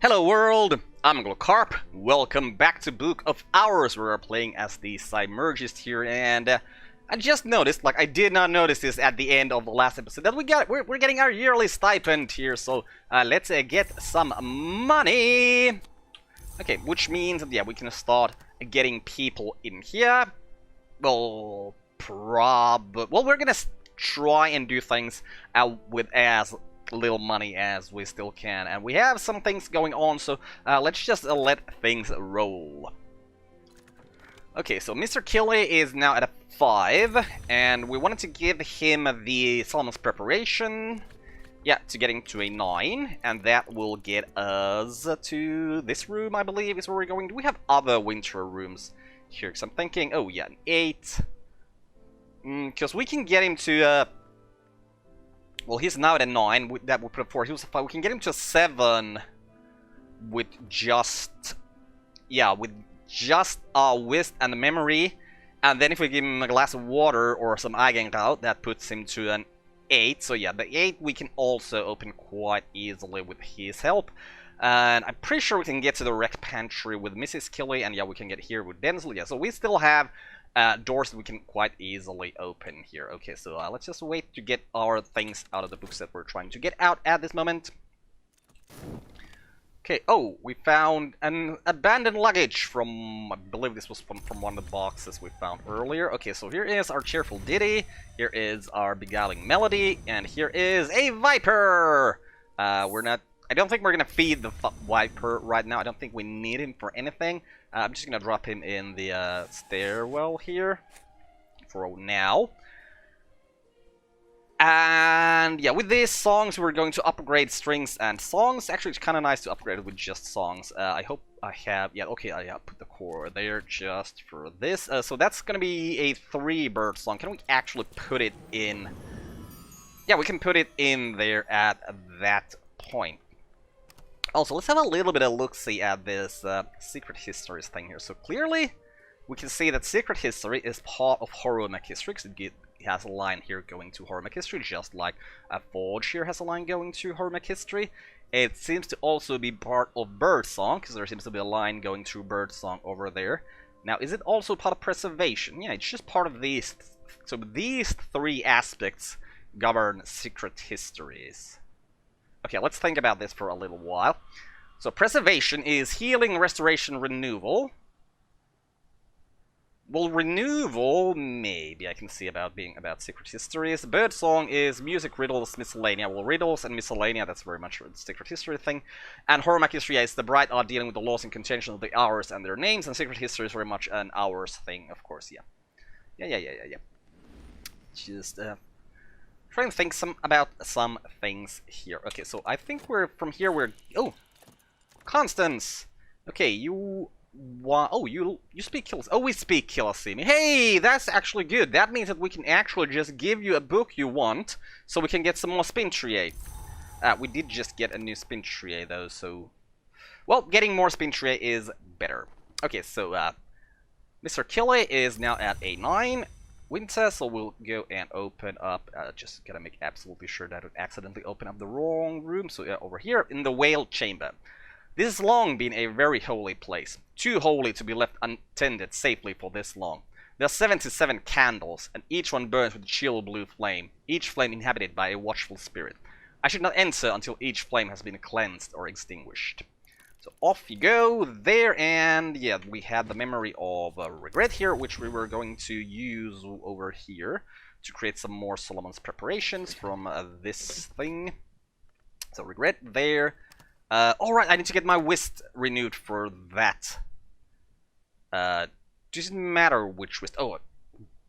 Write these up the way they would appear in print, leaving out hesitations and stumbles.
Hello world, I'm Uncle Carp. Welcome back to Book of Hours, where we're playing as the Symurgist here, and I just noticed, like I did not notice this at the end of the last episode, that we're getting our yearly stipend here, so let's get some money. Okay, which means that, yeah, we can start getting people in here. Well, we're gonna try and do things with as little money as we still can, and we have some things going on, so let's just let things roll. Okay, so Mr. Killy is now at a 5, and we wanted to give him the Solomon's Preparation, yeah, to getting to a 9, and that will get us to this room, I believe, is where we're going. Do we have other winter rooms here? Because I'm thinking, oh yeah, an 8, because we can get him to well, he's now at a 9, that would put a 4, he was a 5, we can get him to a 7 with just, yeah, with just Wist and the memory, and then if we give him a glass of water or some Eigenraut, that puts him to an 8, so yeah, the 8 we can also open quite easily with his help, and I'm pretty sure we can get to the Rec Pantry with Mrs. Killy, and yeah, we can get here with Denzel, yeah, so we still have doors that we can quite easily open here. Okay, so let's just wait to get our things out of the books that we're trying to get out at this moment. Okay, oh, we found an abandoned luggage from, I believe this was from one of the boxes we found earlier. Okay, so here is our cheerful ditty, here is our beguiling melody, and here is a viper! I don't think we're gonna feed the viper right now. I don't think we need him for anything. I'm just gonna drop him in the stairwell here for now. And yeah, with these songs, we're going to upgrade strings and songs. Actually, it's kind of nice to upgrade it with just songs. I hope I have, yeah, okay, I put the core there just for this. So that's gonna be a 3-bird song. Can we actually put it in? Yeah, we can put it in there at that point. Also, let's have a little bit of look-see at this Secret Histories thing here. So clearly, we can see that Secret History is part of Horror-Mac History, because it has a line here going to Horror-Mac History, just like Forge here has a line going to Horror-Mac History. It seems to also be part of Birdsong, because there seems to be a line going through Birdsong over there. Now, is it also part of Preservation? Yeah, it's just part of these. So these 3 aspects govern Secret Histories. Okay, let's think about this for a little while. So, preservation is healing, restoration, renewal. Well, renewal, maybe I can see about being about Secret Histories. Birdsong is music, riddles, miscellanea. Well, riddles and miscellanea, that's very much a Secret History thing. And Horror-Mac History is the bright art dealing with the laws and contention of the hours and their names. And Secret History is very much an hours thing, of course, yeah. Yeah. Just, trying to think about some things here. Okay, so I think from here we're... Oh! Constance! Okay, you speak Killasimi. Oh, we speak Killasimi. Hey, that's actually good. That means that we can actually just give you a book you want, so we can get some more spin trie. We did just get a new spin trie though, so... Well, getting more spin trie is better. Okay, so, Mr. Killy is now at a 9. Winter, so we'll go and open up, just gotta make absolutely sure that I don't accidentally open up the wrong room, so yeah, over here in the Whale Chamber. This has long been a very holy place, too holy to be left untended safely for this long. There are 77 candles, and each one burns with a chill blue flame, each flame inhabited by a watchful spirit. I should not enter until each flame has been cleansed or extinguished. So off you go there, and yeah, we had the memory of regret here, which we were going to use over here to create some more Solomon's preparations from this thing. So regret there. Alright, I need to get my Wist renewed for that. Doesn't matter which Wist. Oh,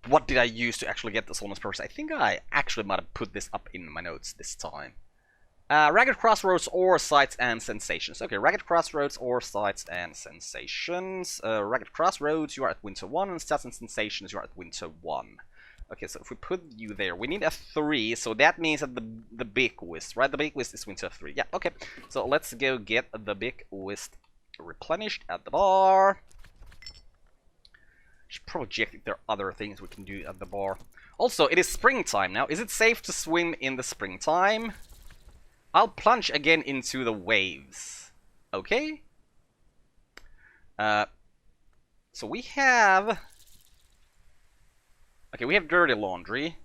what did I use to actually get the Solomon's purpose? I think I actually might have put this up in my notes this time. Ragged Crossroads or Sights and Sensations. Okay, Ragged Crossroads or Sights and Sensations. Ragged Crossroads, you are at Winter 1, and Stats and Sensations, you are at Winter 1. Okay, so if we put you there, we need a 3, so that means that the Big Wist, right? The Big Wist is Winter 3. Yeah, okay. So let's go get the Big Wist replenished at the bar. Should probably check if there are other things we can do at the bar. Also, it is springtime now. Is it safe to swim in the springtime? I'll plunge again into the waves. Okay. So we have... Okay, we have dirty laundry.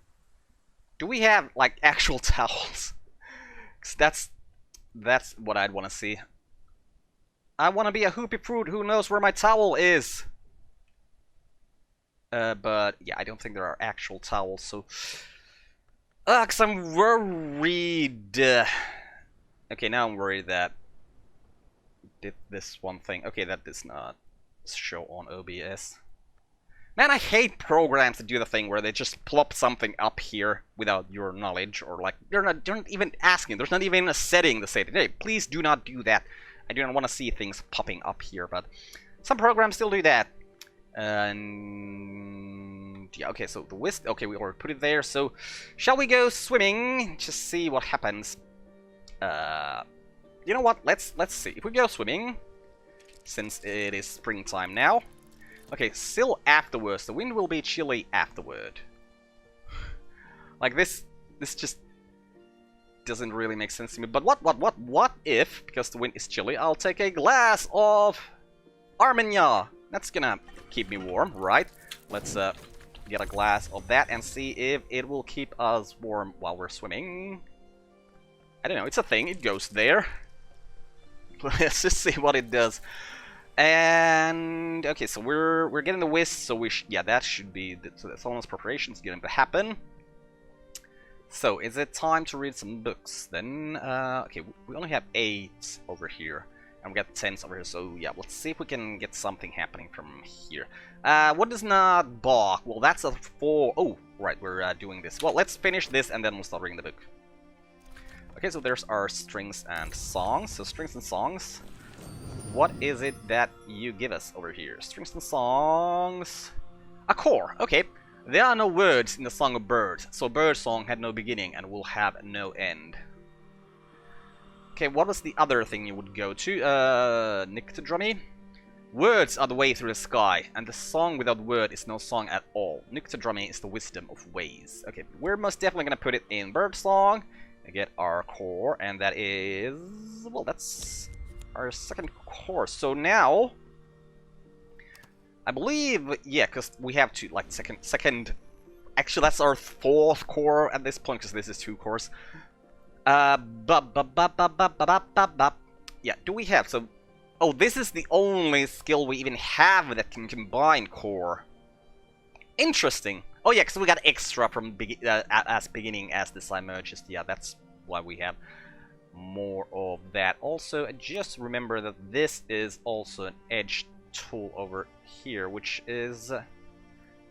Do we have, like, actual towels? 'Cause that's what I'd want to see. I want to be a hoopy prude who knows where my towel is. But yeah, I don't think there are actual towels, so... 'Cause I'm worried. Okay, now I'm worried that... Did this one thing... Okay, that does not show on OBS. Man, I hate programs that do the thing where they just plop something up here without your knowledge, or like, they're not even asking. There's not even a setting to say, hey, please do not do that. I do not want to see things popping up here, but some programs still do that. And yeah, okay, so the whisk, okay, we already put it there, so shall we go swimming? Just see what happens. You know what, let's see. If we go swimming, since it is springtime now, okay, still afterwards, the wind will be chilly afterward. Like this just doesn't really make sense to me. But what if, because the wind is chilly, I'll take a glass of Armagnac. That's gonna keep me warm, right? Let's get a glass of that and see if it will keep us warm while we're swimming. I don't know, it's a thing, it goes there. Let's just see what it does. And okay, so we're getting the whisk, so yeah, that should be so that's almost preparations getting to happen. So is it time to read some books then? Okay, we only have 8 over here, and we got 10s over here. So yeah, let's see if we can get something happening from here. What does not balk? Well, that's a 4. Oh, right, we're doing this. Well, let's finish this and then we'll start reading the book. Okay, so there's our strings and songs. So strings and songs. What is it that you give us over here? Strings and songs... A core, okay. There are no words in the Song of Birds, so bird song had no beginning and will have no end. Okay, what was the other thing you would go to? Nyctodromy? Words are the way through the sky, and the song without word is no song at all. Nyctodromy is the wisdom of ways. Okay, we're most definitely gonna put it in bird song. And get our core, and that is... Well, that's... our second core. So now, I believe, yeah, because we have to, like, second, actually that's our 4th core at this point, because this is 2 cores. Yeah, do we have, so, oh, this is the only skill we even have that can combine core. Interesting. Oh yeah, because we got extra from as beginning as the Symurgist. Yeah, that's why we have more of that. Also, just remember that this is also an edge tool over here, which is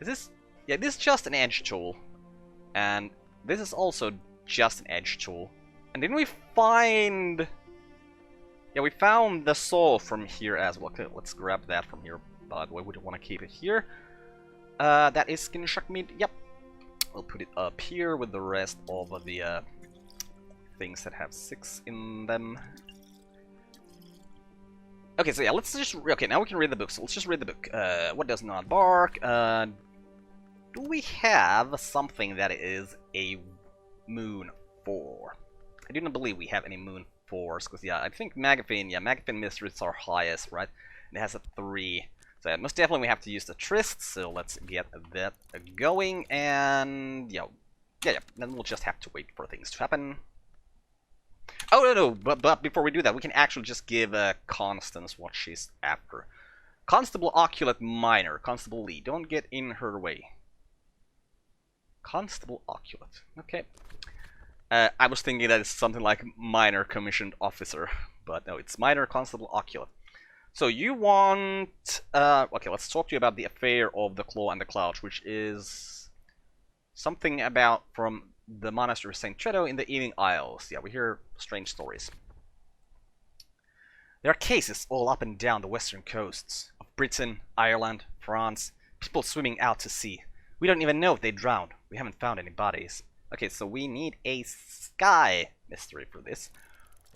this? Yeah, this is just an edge tool, and this is also just an edge tool. And didn't we find? Yeah, we found the saw from here as well. Okay, let's grab that from here. By the way, we don't want to keep it here. That is skin shark meat. Yep, we'll put it up here with the rest of the things that have 6 in them. Okay, so yeah, let's just... Okay, now we can read the book, so let's just read the book. What does not bark? Do we have something that is a moon 4? I do not believe we have any moon 4s, because yeah, I think Magafin, yeah, Magafin Mysteries are highest, right? And it has a 3. So yeah, most definitely we have to use the Tryst, so let's get that going, and yeah, then we'll just have to wait for things to happen. Oh, no, but before we do that, we can actually just give Constance what she's after. Constable Oculate Minor, Constable Lee, don't get in her way. Constable Oculate, okay. I was thinking that it's something like Minor Commissioned Officer, but no, it's Minor Constable Oculate. So you want... okay, let's talk to you about the affair of the Claw and the Cloud, which is something about from the Monastery of St. Tredo in the Evening Isles. Yeah, we hear strange stories. There are cases all up and down the western coasts of Britain, Ireland, France, people swimming out to sea. We don't even know if they drowned. We haven't found any bodies. Okay, so we need a sky mystery for this.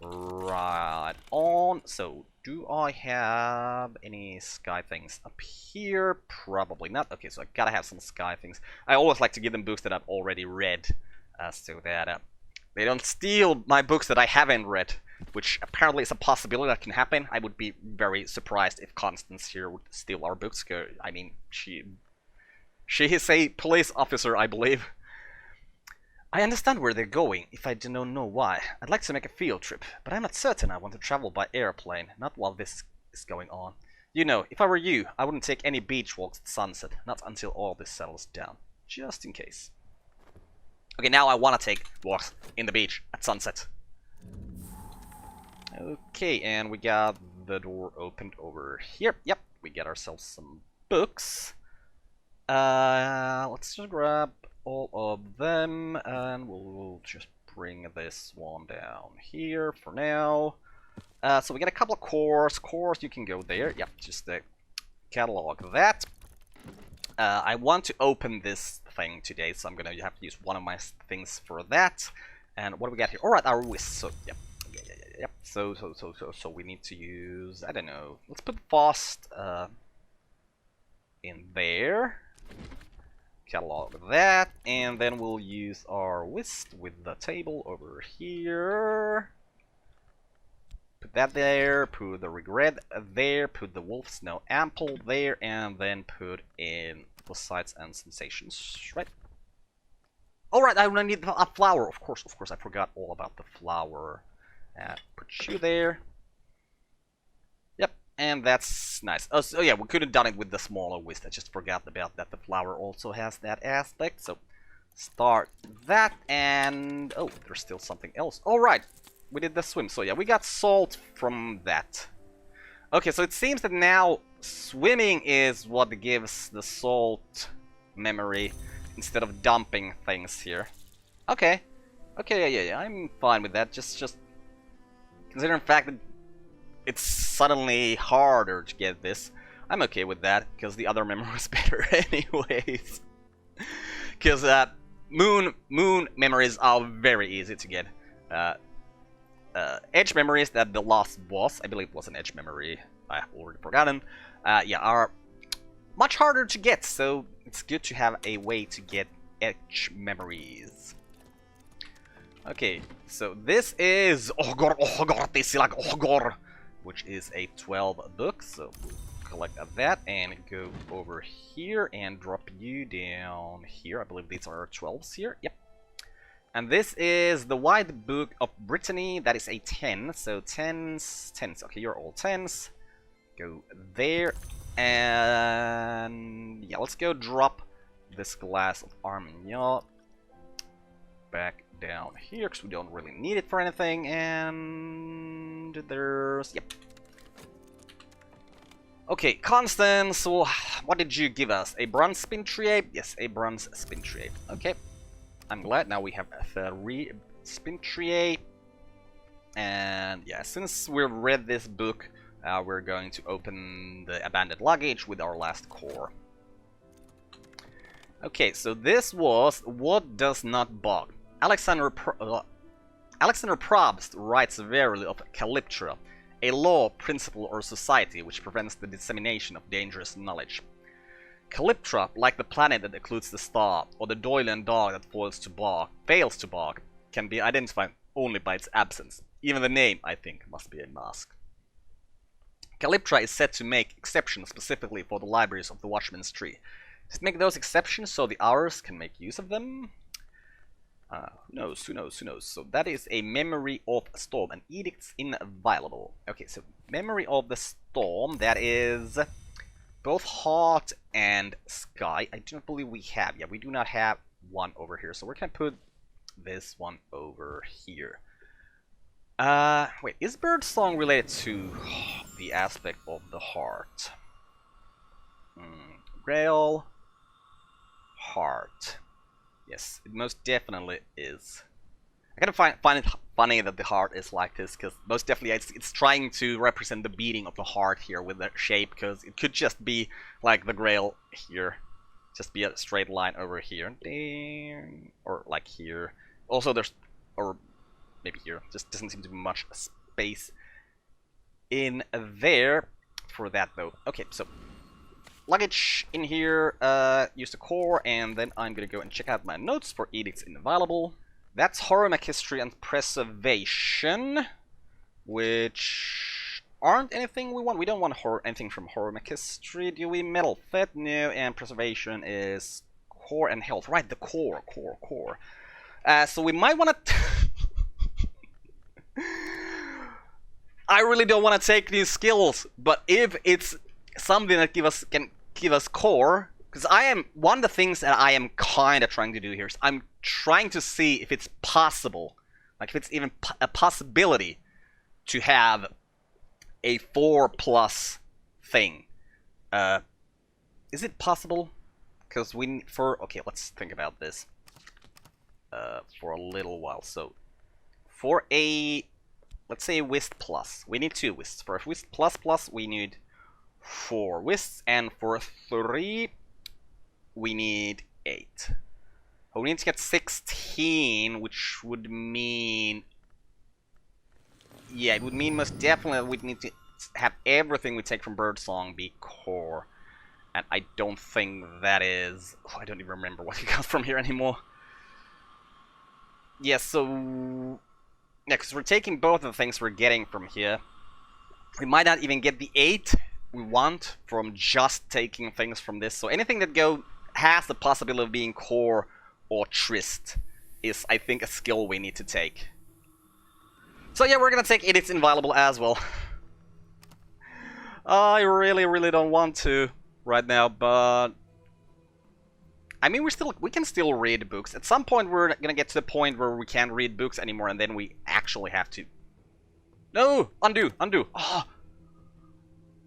Right on. So, do I have any sky things up here? Probably not. Okay, so I gotta have some sky things. I always like to give them books that I've already read, so that they don't steal my books that I haven't read. which apparently is a possibility that can happen. I would be very surprised if Constance here would steal our books. I mean, she is a police officer, I believe. I understand where they're going, if I do not know why. I'd like to make a field trip, but I'm not certain I want to travel by airplane, not while this is going on. You know, if I were you, I wouldn't take any beach walks at sunset, not until all this settles down. Just in case. Okay, now I want to take walks in the beach at sunset. Okay, and we got the door opened over here. Yep, we get ourselves some books. Let's just grab all of them, and we'll just bring this one down here for now. So we get a couple of cores. Cores, you can go there. Yep, just catalog that. I want to open this thing today, so I'm gonna have to use one of my things for that. And what do we got here? All right, our whisk. So yep, yep. So we need to use, I don't know. Let's put fast in there. Catalog that, and then we'll use our whisk with the table over here. Put that there, put the regret there, put the wolf snow ample there, and then put in the sights and sensations, right? Alright, I need a flower, of course, I forgot all about the flower. Put you there. Yep, and that's nice. Oh, so yeah, we could have done it with the smaller whisk. I just forgot about that. The flower also has that aspect, so start that, and oh, there's still something else. Alright. We did the swim, so yeah, we got salt from that. Okay, so it seems that now swimming is what gives the salt memory instead of dumping things here. Okay. Okay, yeah, I'm fine with that. Just considering the fact that it's suddenly harder to get this, I'm okay with that, because the other memory was better anyways. Because moon memories are very easy to get. Edge memories that the last boss, I believe was an edge memory, I have already forgotten, yeah, are much harder to get, so it's good to have a way to get edge memories. Okay, so this is Ogor, which is a 12 book, so we'll collect that and go over here and drop you down here. I believe these are 12s here, yep. And this is the White Book of Brittany. That is a 10. So 10s. Okay, you're all 10s. Go there. And yeah, let's go drop this glass of Armagnac back down here, because we don't really need it for anything. And there's, yep. Okay, Constance, so what did you give us? A bronze spin triape? Yes, a bronze spin triape. Okay. I'm glad now we have 3 spin triape. And yeah, since we've read this book, we're going to open the abandoned luggage with our last core. Okay, so this was What Does Not Bog. Alexander Probst writes verily of Calyptra, a law, principle, or society which prevents the dissemination of dangerous knowledge. Calyptra, like the planet that occludes the star, or the Doylean dog that fails to bog, can be identified only by its absence. Even the name, I think, must be a mask. Calyptra is said to make exceptions specifically for the libraries of the Watchman's Tree. Does it make those exceptions so the hours can make use of them? Who knows? So that is a memory of a storm, and edicts inviolable. Okay, so memory of the storm, that is both heart and sky. I do not believe we have. Yeah, we do not have one over here, so we're gonna put this one over here. Wait, is Birdsong related to the aspect of the heart? Grail, heart. Yes, it most definitely is. I kind of find it funny that the heart is like this, because most definitely it's trying to represent the beating of the heart here with the shape, because it could just be like the Grail here. Just be a straight line over here. Or like here. Also there's, or maybe here, just doesn't seem to be much space in there for that though. Okay, so luggage in here, use the core, and then I'm gonna go and check out my notes for edicts inviolable. That's Horror, History, and Preservation. which aren't anything we want. We don't want anything from horror history, do we? Metal fit, no, and preservation is core and health. Right, the core. So we might want to. I really don't want to take these skills, but if it's something that can give us core, because one of the things that I am kind of trying to do here is I'm trying to see if it's possible, like if it's even a possibility to have a 4+ thing. Is it possible? Because okay, let's think about this for a little while. So for let's say Whist Plus, we need 2 Whists. For a Whist Plus, we need 4 Whists, and for 3, we need 8. We need to get 16, which would mean... Yeah, it would mean most definitely that we'd need to have everything we take from Birdsong be core. And I don't think that is... Oh, I don't even remember what we got from here anymore. Yeah, so... Yeah, because we're taking both of the things we're getting from here. We might not even get the 8 we want from just taking things from this. So anything that has the possibility of being core or tryst is, I think, a skill we need to take. So yeah, we're gonna take It's Inviolable as well. I really don't want to right now, but... I mean, we can still read books. At some point, we're gonna get to the point where we can't read books anymore, and then we actually have to... No! Undo! Oh!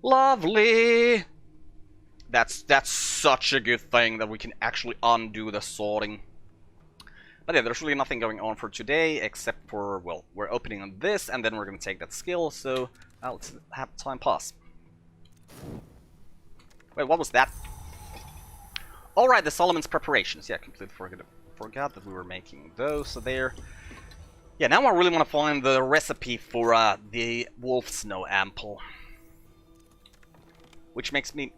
Lovely! That's such a good thing that we can actually undo the sorting. But yeah, there's really nothing going on for today, except for, well, we're opening on this, and then we're gonna take that skill, so let's have time pass. Wait, what was that? Alright, the Solomon's preparations. Yeah, completely forgot that we were making those, so there. Yeah, now I really want to find the recipe for the wolf snow ample. Which makes me...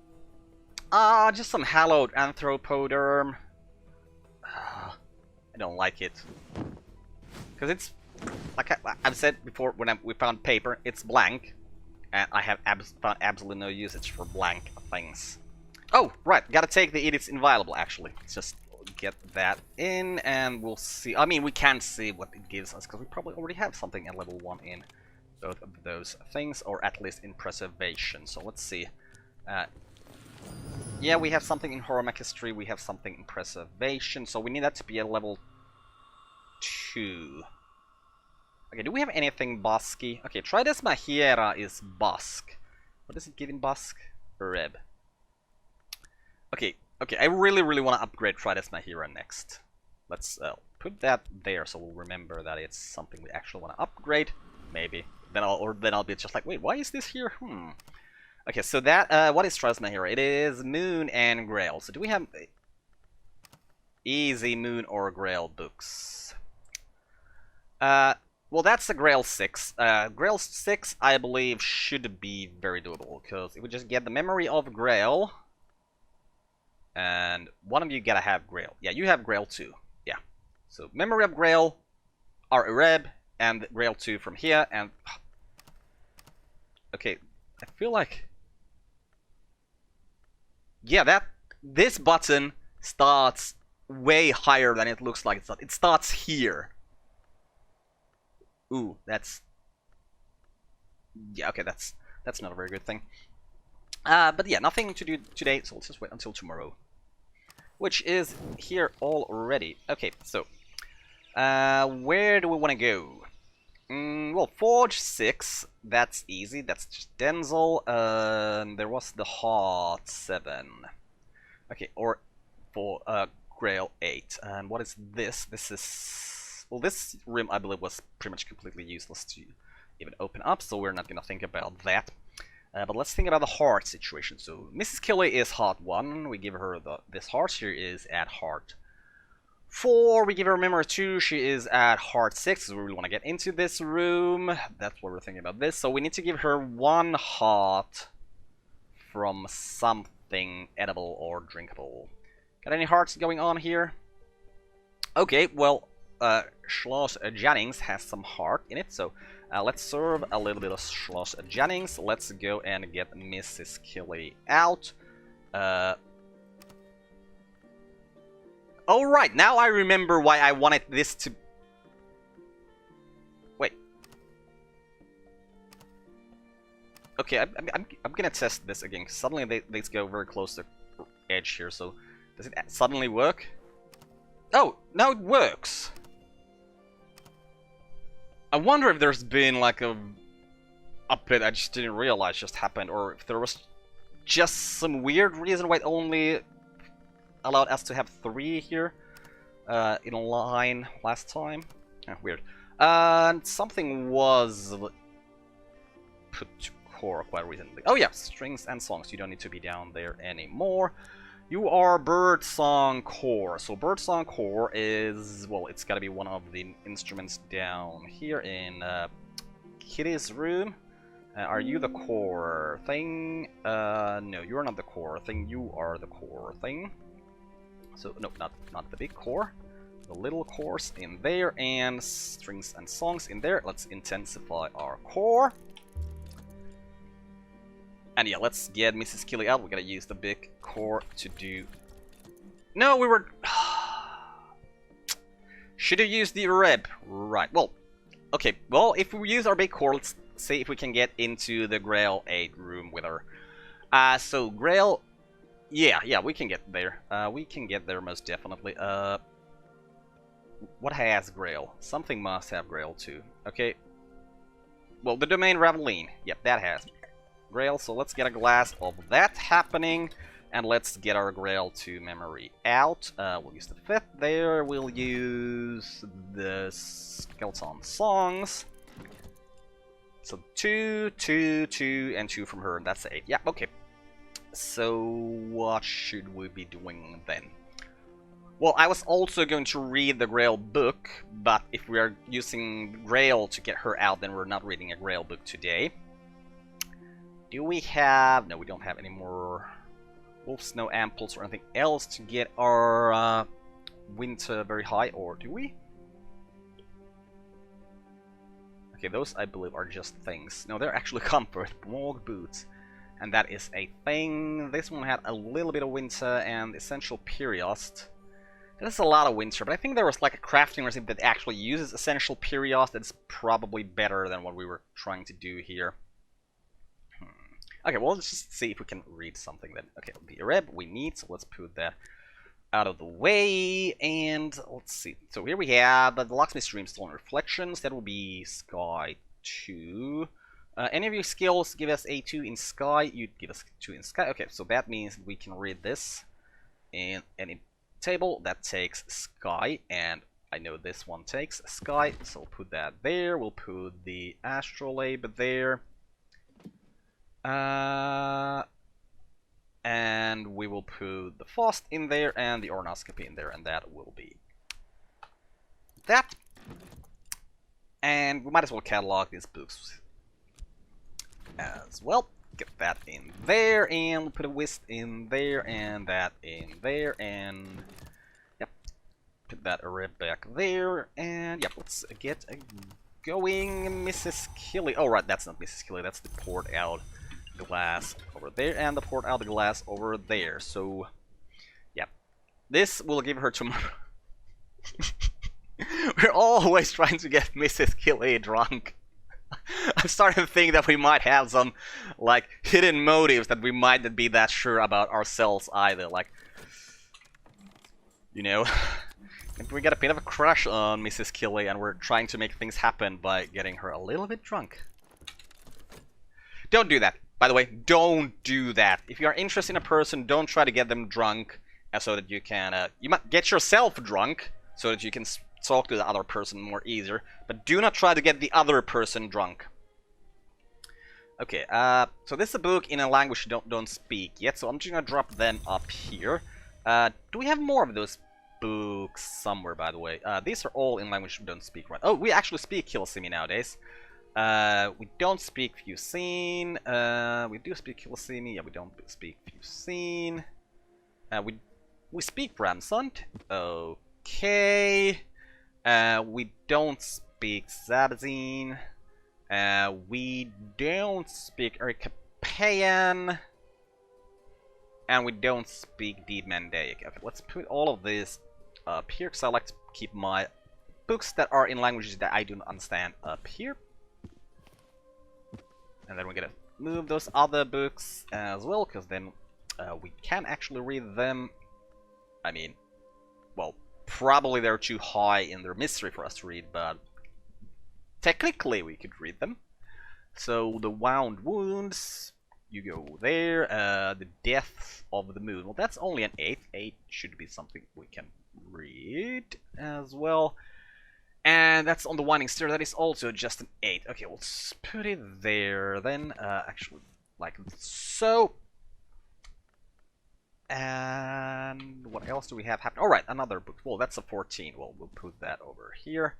just some hallowed anthropoderm. I don't like it. Because it's... Like I've said before, when we found paper, it's blank. And I have found absolutely no usage for blank things. Oh, right, gotta take the It's Inviolable, actually. Let's just get that in, and we'll see. I mean, we can see what it gives us, because we probably already have something at level 1 in both of those things, or at least in preservation. So let's see. Yeah, we have something in horror history, we have something in preservation, so we need that to be a level 2. Okay, do we have anything Bosky? Okay, Trides Mahera is Bosk. What does it give in Bosk? Reb. Okay, I really want to upgrade Trides Mahera next. Let's put that there so we'll remember that it's something we actually want to upgrade. Maybe. Then I'll be just like, wait, why is this here? Okay, so that, what is Trides Mahera? It is Moon and Grail. So do we have easy Moon or Grail books? Well, that's a Grail 6. Grail 6, I believe, should be very doable, because it would just get the memory of Grail. And one of you gotta have Grail. Yeah, you have Grail 2. Yeah. So, memory of Grail, our Ereb, and Grail 2 from here, and... Okay, I feel like... Yeah, this button starts way higher than it looks like. It starts here. Ooh, that's... Yeah, okay, that's not a very good thing. But yeah, nothing to do today, so let's just wait until tomorrow. Which is here already. Okay, so... where do we want to go? Well, Forge 6, that's easy, that's just Denzel. There was the Heart 7. Okay, or for Grail 8. And what is this? This is... Well, this room, I believe, was pretty much completely useless to even open up, so we're not going to think about that. But let's think about the heart situation. So, Mrs. Kelly is Heart 1. We give her this heart. She is at Heart 4. We give her Memory 2. She is at Heart 6. So we really want to get into this room. That's what we're thinking about this. So we need to give her 1 heart from something edible or drinkable. Got any hearts going on here? Okay, well, Schloss Jennings has some heart in it. So Let's serve a little bit of Schloss Jennings. Let's go and get Mrs. Killy out. Oh right, now I remember why I wanted this to... Wait. Okay, I'm gonna test this again. Suddenly they go very close to the edge here, so... Does it suddenly work? Oh, now it works! I wonder if there's been like a update I just didn't realize just happened, or if there was just some weird reason why it only allowed us to have 3 here in line last time. Weird. And something was put to core quite recently. Oh yeah, strings and songs. You don't need to be down there anymore. You are Birdsong Core. So Birdsong Core is, well, it's gotta be one of the instruments down here in Kitty's room. Are you the core thing? No, you're not the core thing. You are the core thing. So, no, not the big core. The little cores in there, and strings and songs in there. Let's intensify our core. And yeah, let's get Mrs. Killy out. We gotta use the big core to do... No, we were... Should have used the reb. Right, well... Okay, well, if we use our big core, let's see if we can get into the Grail 8 room with her. So, Grail... Yeah, we can get there. We can get there most definitely. What has Grail? Something must have Grail too. Okay. Well, the domain Raveline. Yep, that has Grail, so let's get a glass of that happening, and let's get our Grail 2 memory out. We'll use the 5th there, we'll use the Skeleton Songs. So 2, 2, 2, and 2 from her, and that's 8. Yeah, okay. So what should we be doing then? Well, I was also going to read the Grail book, but if we are using Grail to get her out, then we're not reading a Grail book today. Do we have... No, we don't have any more Wolf Snow Amples or anything else to get our winter very high, or do we? Okay, those I believe are just things. No, they're actually comfort. Morgue Boots. And that is a thing. This one had a little bit of winter and Essential Periost. That's a lot of winter, but I think there was like a crafting recipe that actually uses Essential Periost that's probably better than what we were trying to do here. Okay, well, let's just see if we can read something then. Okay, the reb we need, so let's put that out of the way. And let's see. So here we have the Locksmith Stream Stolen Reflections. That will be Sky 2. Any of your skills give us a 2 in Sky. You'd give us 2 in Sky. Okay, so that means we can read this in any table that takes Sky. And I know this one takes Sky, so we'll put that there. We'll put the Astrolabe there. And we will put the Faust in there and the Ornoscopy in there, and that will be that. And we might as well catalog these books as well. Get that in there, and we'll put a Whist in there, and that in there, and yep, put that rib back there, and yep, let's get going, Mrs. Killy. Oh right, that's not Mrs. Killy, that's the poured out glass over there, and the poured out glass over there. So yeah, this will give her tomorrow. We're always trying to get Mrs. Killy drunk. I'm starting to think that we might have some like hidden motives that we might not be that sure about ourselves either, like, you know. We got a bit of a crush on Mrs. Killy and we're trying to make things happen by getting her a little bit drunk. Don't do that. By the way, don't do that. If you are interested in a person, don't try to get them drunk so that you can... you might get yourself drunk so that you can talk to the other person more easier. But do not try to get the other person drunk. Okay, so this is a book in a language you don't speak yet, so I'm just gonna drop them up here. Do we have more of those books somewhere, by the way? These are all in language we don't speak, right? Oh, we actually speak Kilsimi nowadays. We don't speak Fusine. We do speak Kilsimi. Yeah, we don't speak Fusine. We speak Ramsund. Okay. We don't speak Zabazine. We don't speak Arcapaean, and we don't speak Deep Mandaic. Okay, let's put all of this up here, because I like to keep my books that are in languages that I do not understand up here. And then we're gonna move those other books as well, because then we can actually read them. I mean, well, probably they're too high in their mystery for us to read, but technically we could read them. So the Wound Wounds, you go there. The Death of the Moon, well, that's only an 8. 8 should be something we can read as well. And that's on the Winding Stair, that is also just an 8. Okay, let's put it there then, actually, like so. And what else do we have happen? Alright, another book. Well, that's a 14. Well, we'll put that over here.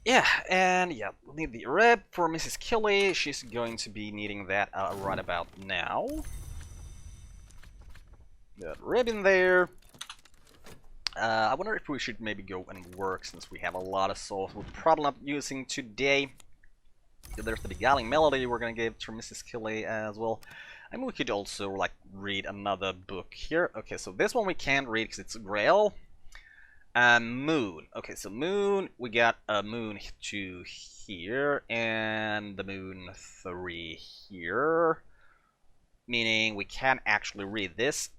Yeah, and yeah, we'll need the rib for Mrs. Kelly. She's going to be needing that right about now. Got rib in there. I wonder if we should maybe go and work, since we have a lot of souls we're probably not using today. There's the beguiling melody we're gonna give to Mrs. Kelly as well. I mean, we could also like read another book here. Okay, so this one we can't read because it's Grail. Moon. Okay, so Moon, we got a Moon 2 here, and the Moon 3 here. Meaning we can actually read this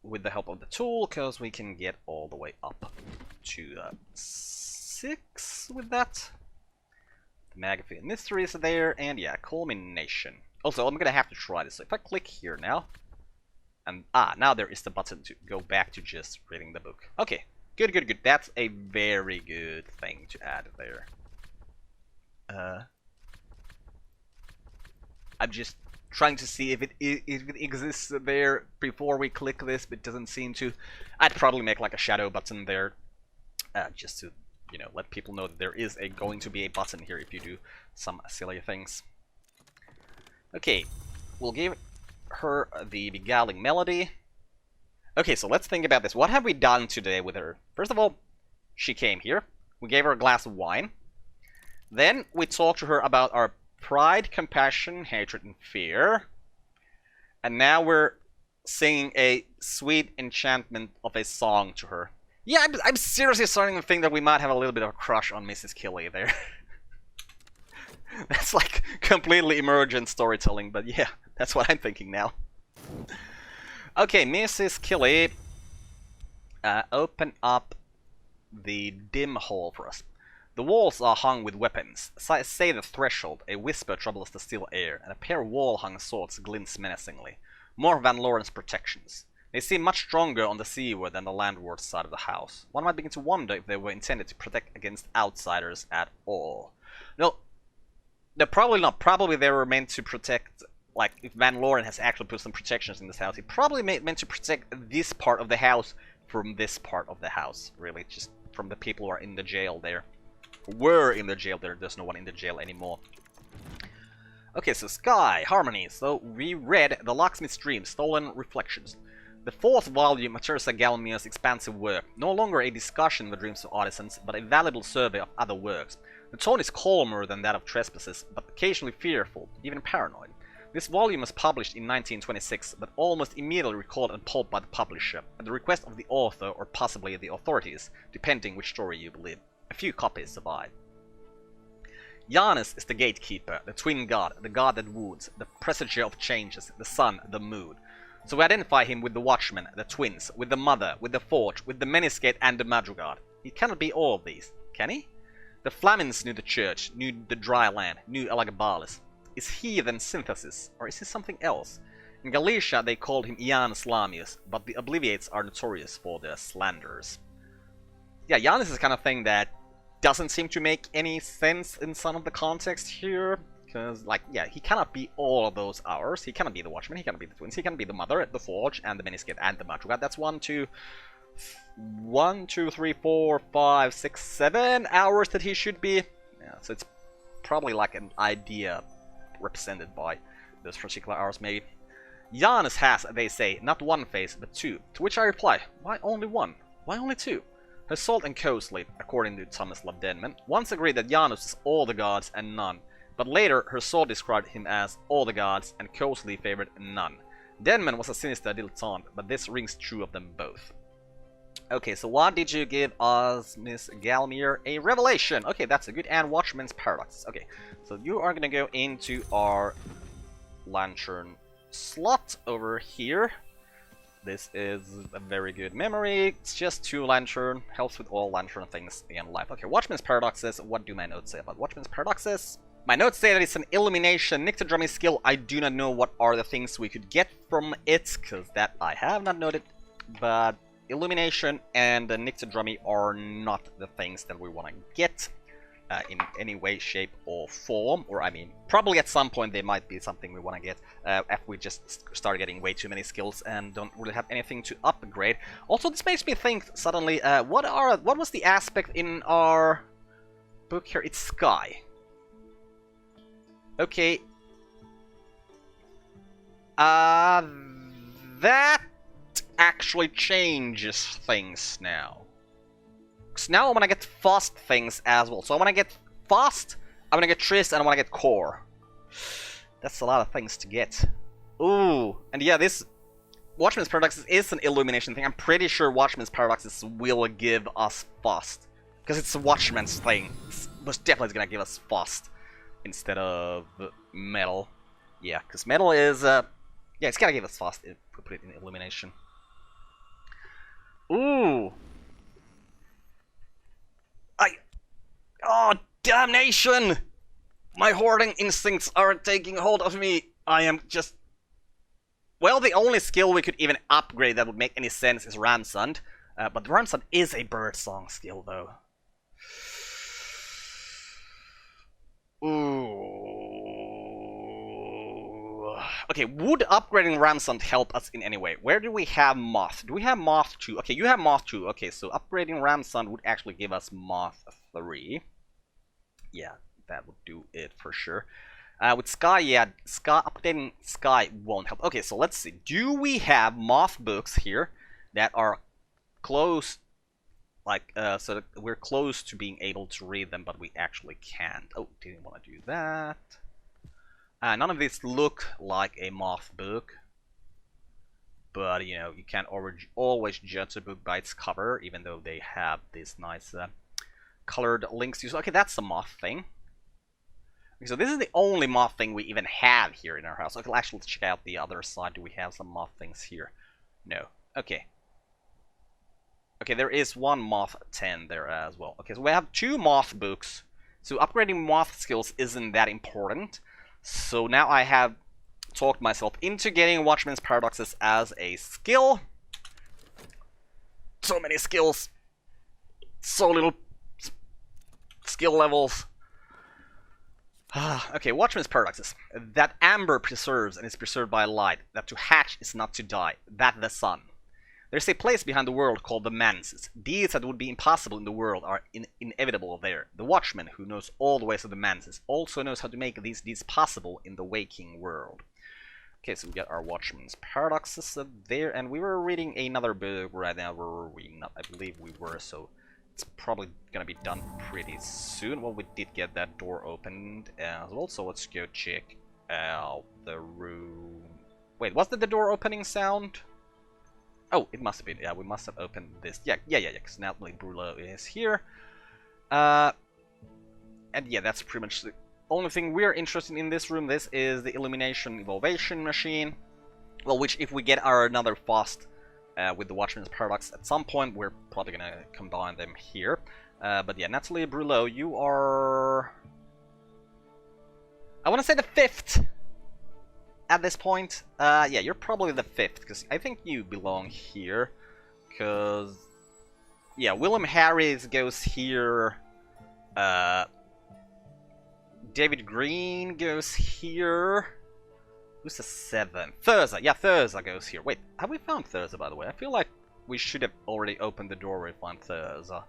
with the help of the tool, because we can get all the way up to 6 with that. The Magazine Mystery is there, and yeah, Culmination. Also, I'm gonna have to try this. So if I click here now, and now there is the button to go back to just reading the book. Okay, good, good, good. That's a very good thing to add there. I'm just trying to see if it exists there before we click this, but it doesn't seem to. I'd probably make like a shadow button there, just to, you know, let people know that there is going to be a button here if you do some silly things. Okay, we'll give her the beguiling melody. Okay, so let's think about this. What have we done today with her? First of all, she came here. We gave her a glass of wine. Then we talked to her about our pride, compassion, hatred, and fear. And now we're singing a sweet enchantment of a song to her. Yeah, I'm seriously starting to think that we might have a little bit of a crush on Mrs. Kelly there. That's like completely emergent storytelling, but yeah, that's what I'm thinking now. Okay, Mrs. Kelly, open up the dim hall for us. The walls are hung with weapons. Say the threshold, a whisper troubles the still air, and a pair of wall-hung swords glints menacingly. More Van Loren's protections. They seem much stronger on the seaward than the landward side of the house. One might begin to wonder if they were intended to protect against outsiders at all. No, they're probably not. Probably they were meant to protect, like, if Van Loren has actually put some protections in this house, he probably meant to protect this part of the house from this part of the house, really, just from the people who are in the jail there. Were in the jail there, there's no one in the jail anymore. Okay, so Sky, Harmony. So we read The Locksmith's Dream, Stolen Reflections. The fourth volume of Teresa Galmia's expansive work, no longer a discussion of the dreams of artisans, but a valuable survey of other works. The tone is calmer than that of Trespasses, but occasionally fearful, even paranoid. This volume was published in 1926, but almost immediately recalled and pulped by the publisher, at the request of the author or possibly the authorities, depending which story you believe. A few copies survive. Janus is the gatekeeper, the twin god, the god that wounds, the presager of changes, the sun, the moon. So we identify him with the watchmen, the twins, with the mother, with the forge, with the menascate and the madrugard. He cannot be all of these, can he? The Flamins knew the church, knew the dry land, knew Elagabalus. Is he then Synthesis, or is he something else? In Galicia they called him Janus Lamius, but the Obliviates are notorious for their slanders. Yeah, Janus is the kind of thing that doesn't seem to make any sense in some of the context here. Because, like, yeah, he cannot be all of those hours. He cannot be the Watchman, he cannot be the Twins, he cannot be the Mother, the Forge, and the Menascate, and the Madrugad. That's 1, 2, 3, 4, 5, 6, 7 hours that he should be. Yeah, so it's probably like an idea represented by those particular hours, maybe. Janus has, they say, not one face, but two. To which I reply, why only one? Why only two? Husserl and Coasley, according to Thomas Love Denman, once agreed that Janus is all the gods and none, but later Husserl described him as all the gods and Coasley favored none. Denman was a sinister dilettante, but this rings true of them both. Okay, so what did you give us, Miss Galmir? A revelation! Okay, that's a good, and Watchman's Paradox. Okay, so you are gonna go into our lantern slot over here. This is a very good memory. It's just 2 lantern, helps with all lantern things in life. Okay, Watchman's Paradoxes. What do my notes say about Watchman's Paradoxes? My notes say that it's an illumination Nyctodramy skill. I do not know what are the things we could get from it, because that I have not noted, but illumination and the Nyctodramy are not the things that we want to get in any way, shape, or form. Or, I mean, probably at some point they might be something we want to get if we just start getting way too many skills and don't really have anything to upgrade. Also, this makes me think suddenly, what was the aspect in our book here? It's sky. Okay. That actually changes things now. Because now I want to get fast things as well. So I want to get fast, I want to get Triss, and I want to get core. That's a lot of things to get. Ooh. And yeah, this Watchman's Paradoxes is an illumination thing. I'm pretty sure Watchman's Paradoxes will give us fast. Because it's a Watchman's thing. It's most definitely going to give us fast instead of metal. Yeah, because metal is... yeah, it's going to give us fast if we put it in illumination. Ooh. Oh, damnation! My hoarding instincts are taking hold of me. I am just... Well, the only skill we could even upgrade that would make any sense is Ramsund. But Ramsund is a birdsong skill, though. Ooh. Okay, would upgrading Ramsund help us in any way? Where do we have Moth? Do we have Moth 2? Okay, you have Moth 2. Okay, so upgrading Ramsund would actually give us Moth 3. Yeah, that would do it for sure. With Sky, yeah, updating Sky won't help. Okay, so let's see. Do we have Moth books here that are close, like, so that we're close to being able to read them, but we actually can't? Oh, didn't want to do that. None of these look like a Moth book, but, you know, you can't always judge a book by its cover, even though they have this nice colored links. Okay, that's the Moth thing. Okay, so this is the only Moth thing we even have here in our house. Okay, actually, let's check out the other side. Do we have some Moth things here? No. Okay. Okay, there is one Moth 10 there as well. Okay, so we have 2 Moth books. So upgrading Moth skills isn't that important. So now I have talked myself into getting Watchman's Paradoxes as a skill. So many skills. So little skill levels. Okay, Watchman's Paradoxes. That amber preserves and is preserved by light. That to hatch is not to die. That the sun. There's a place behind the world called the Manses. Deeds that would be impossible in the world are inevitable there. The Watchman, who knows all the ways of the Manses, also knows how to make these deeds possible in the waking world. Okay, so we got our Watchman's Paradoxes there, and we were reading another book right now. Were we not? I believe we were, so it's probably gonna be done pretty soon. Well, we did get that door opened as well, so let's go check out the room. Wait, was that the door opening sound? Oh, it must have been. Yeah, we must have opened this. Yeah, because Natalie Brulot is here. And yeah, that's pretty much the only thing we're interested in this room. This is the Illumination Evolvation Machine. Well, which if we get our another fast with the Watchman's Paradox at some point, we're probably gonna combine them here. But yeah, Natalie Brulot, you are... I want to say the 5th at this point. Yeah, you're probably the 5th, because I think you belong here. Because... yeah, Willem Harris goes here. David Green goes here. Who's the 7th? Thurza. Yeah, Thurza goes here. Wait, have we found Thurza, by the way? I feel like we should have already opened the doorway to find Thurza.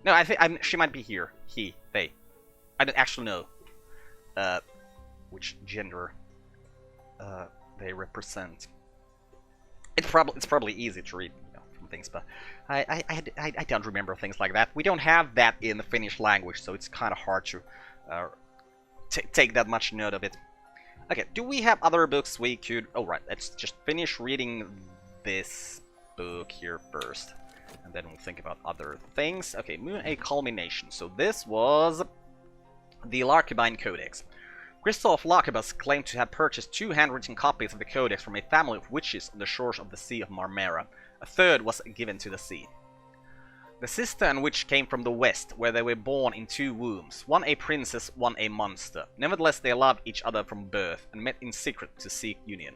No, I think she might be here. He, they. I don't actually know which gender they represent. It's probably easy to read, you know, from things, but I don't remember things like that. We don't have that in the Finnish language, so it's kind of hard to take that much note of it. Okay, do we have other books we could... Oh, right, let's just finish reading this book here first. And then we'll think about other things. Okay, Moon A Culmination. So this was the Larkibine Codex. Christoph Larkibus claimed to have purchased 2 handwritten copies of the Codex from a family of witches on the shores of the Sea of Marmara. A third was given to the sea. The sister and witch came from the west, where they were born in 2 wombs, one a princess, one a monster. Nevertheless, they loved each other from birth, and met in secret to seek union.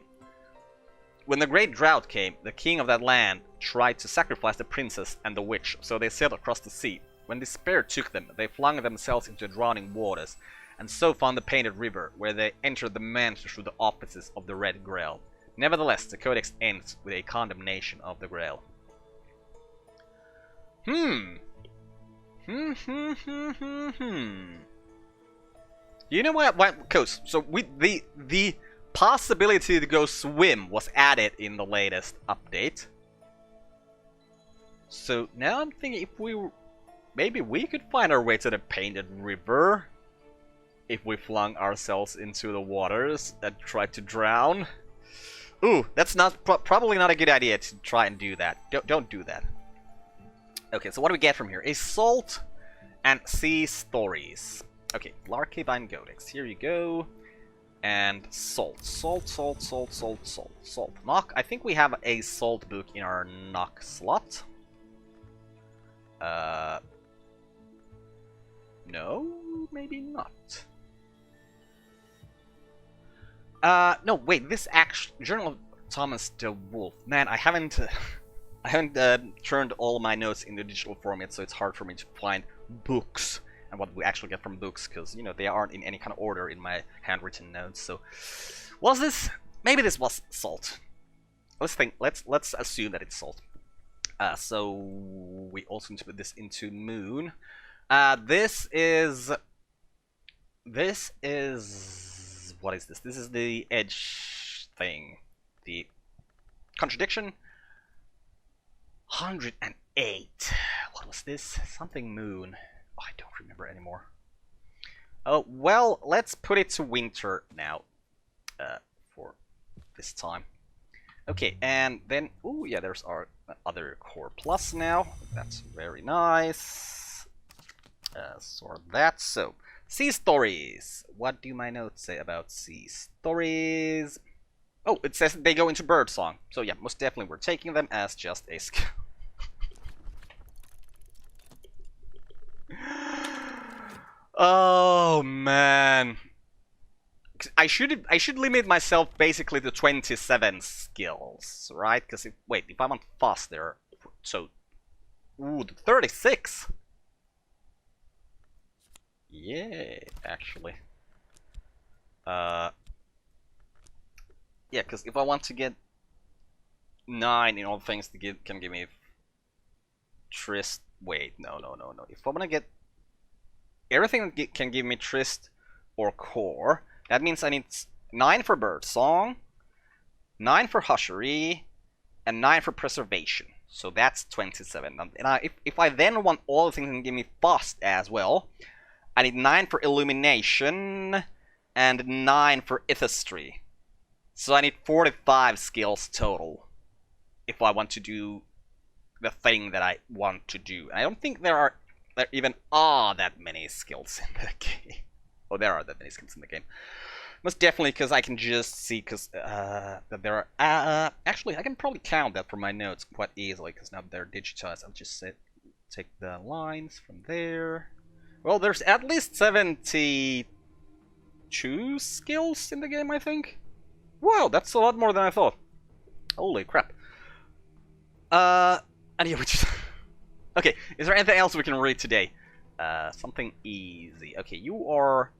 When the great drought came, the king of that land tried to sacrifice the princess and the witch, so they sailed across the sea. When despair took them, they flung themselves into drowning waters, and so found the Painted River, where they entered the mansion through the offices of the Red Grail. Nevertheless, the Codex ends with a condemnation of the Grail. You know what? Cause so the possibility to go swim was added in the latest update. So now I'm thinking if maybe we could find our way to the Painted River if we flung ourselves into the waters and tried to drown. Ooh, that's probably not a good idea to try and do that. Don't do that. Okay, so what do we get from here? A salt and sea stories. Okay, Larkibine Codex. Here you go. And salt. Salt. Knock. I think we have a salt book in our knock slot. No, maybe not. No, wait. This Journal of Thomas de Wolf. Man, I haven't turned all my notes into digital format, so it's hard for me to find books and what we actually get from books, because, you know, they aren't in any kind of order in my handwritten notes. So, was this... Maybe this was salt. Let's assume that it's salt. So, we also need to put this into Moon. This is... What is this? This is the edge thing. The contradiction. 108. What was this? Something Moon. Oh, I don't remember anymore. Oh, well, let's put it to winter now. For this time. Okay, and then... Oh, yeah, there's our other Core Plus now. That's very nice. Sort that. So, sea stories. What do my notes say about sea stories? Oh, it says they go into birdsong. So yeah, most definitely we're taking them as just a skill. Oh man. I should limit myself basically to 27 skills, right? Because if I want faster, so ooh, 36. Yeah, actually. Yeah, because if I want to get 9 in all things to can give me Trist. Wait, no. If I want to get everything that can give me Trist or Core, that means I need 9 for Birdsong, 9 for Hushery, and 9 for Preservation. So that's 27. And if I then want all the things that can give me Fast as well, I need 9 for Illumination and 9 for Ithistry. So I need 45 skills total if I want to do the thing that I want to do. I don't think there even are that many skills in the game. Oh, there are that many skills in the game. Most definitely because I can just see that there are... actually, I can probably count that from my notes quite easily because now they're digitized. I'll just take the lines from there. Well, there's at least 72 skills in the game, I think. Wow, that's a lot more than I thought. Holy crap. And yeah, okay, is there anything else we can read today? Something easy. Okay, you are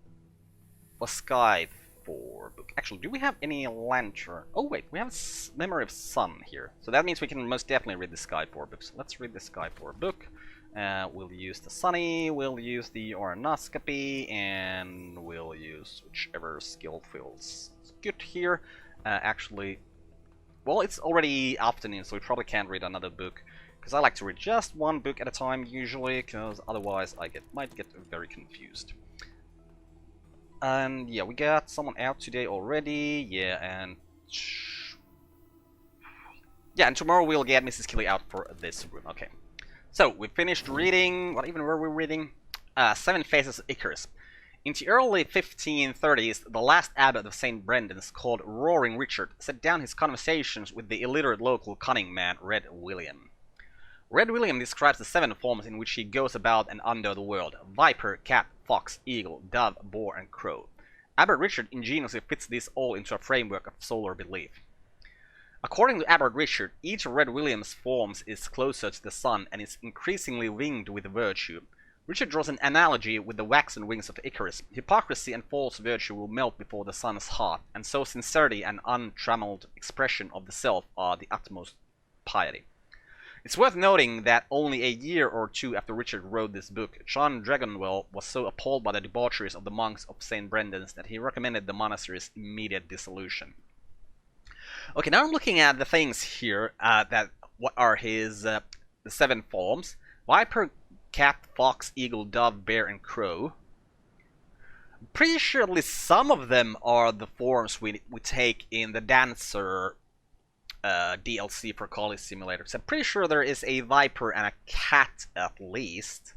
a Sky 4 book. Actually, do we have any Lantern? Oh wait, we have Memory of Sun here. So that means we can most definitely read the Sky 4 books. Let's read the Sky 4 book. We'll use the Sunny, we'll use the Ornoscopy, and we'll use whichever skill feels good here. Actually, well, it's already afternoon, so we probably can't read another book. because I like to read just one book at a time usually, because otherwise I might get very confused. And yeah, we got someone out today already. Yeah, and tomorrow we'll get Mrs. Kelly out for this room. Okay, so we finished reading. What even were we reading? Seven Faces of Icarus. In the early 1530s, the last abbot of St. Brendan's, called Roaring Richard, set down his conversations with the illiterate local cunning man, Red William. Red William describes the 7 forms in which he goes about and under the world: viper, cat, fox, eagle, dove, boar, and crow. Abbot Richard ingeniously fits this all into a framework of solar belief. According to Abbot Richard, each of Red William's forms is closer to the sun and is increasingly winged with virtue. Richard draws an analogy with the waxen wings of Icarus. Hypocrisy and false virtue will melt before the sun's heart, and so sincerity and untrammeled expression of the self are the utmost piety. It's worth noting that only a year or two after Richard wrote this book, John Dragonwell was so appalled by the debaucheries of the monks of St. Brendan's that he recommended the monastery's immediate dissolution. Okay, now I'm looking at the things here, what are his the 7 forms: viper, cat, fox, eagle, dove, bear, and crow. I'm pretty sure at least some of them are the forms we take in the Dancer DLC for Cultist Simulator. So I'm pretty sure there is a viper and a cat at least.